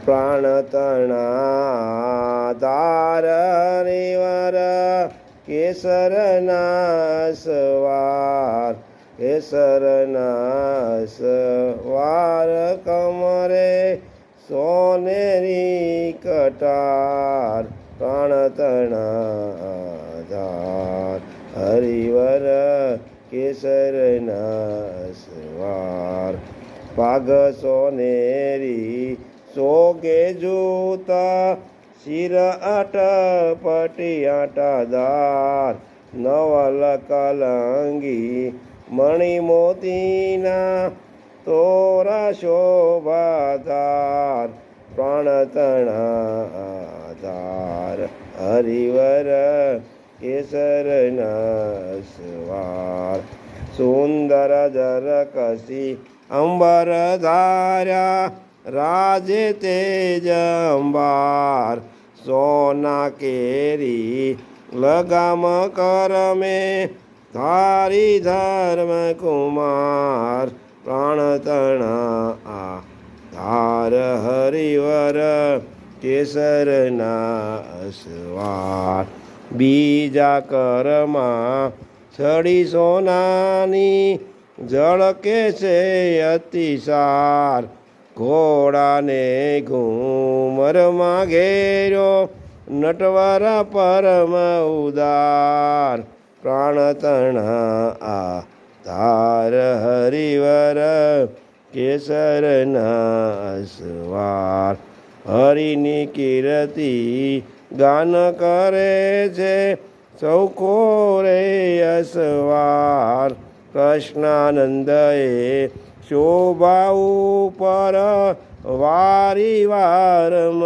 પ્રાણ તણા તાર હરિવર કેસરના સવાર કેસરના સવાર કમરે સોનેરી કટાર પ્રાણ તણા ધાર હરિવર કેસરના સવાર પાગ સોનેરી સોગે જૂતા શિર અટપટી આટાદાર નવલ કલંગી મણિ મોતીના તોરા શોભાધાર પ્રાણ તણાધાર હરિવર કેસરના સવાર સુંદર જર કસી અંબર ધાર્યા રાજે તેજ અંબાર સોના કેરી લગામ કરમે ધારી ધર્મ કુમાર પ્રાણ તણા ધાર હરિવર કેસરના સવાર બીજા કરમાં છડી સોનાની ઝળકે છે અતિસાર ઘોડાને ઘૂમરમાં ઘેર્યો નટવર પરમ ઉદાર પ્રાણ તણા ધાર હરિવર કેસરના સવાર હરિની કીર્તિ ગાન કરે છે સૌ કોરે અસવાર કૃષ્ણાનંદએ શોભા ઉપર વારી વારંવાર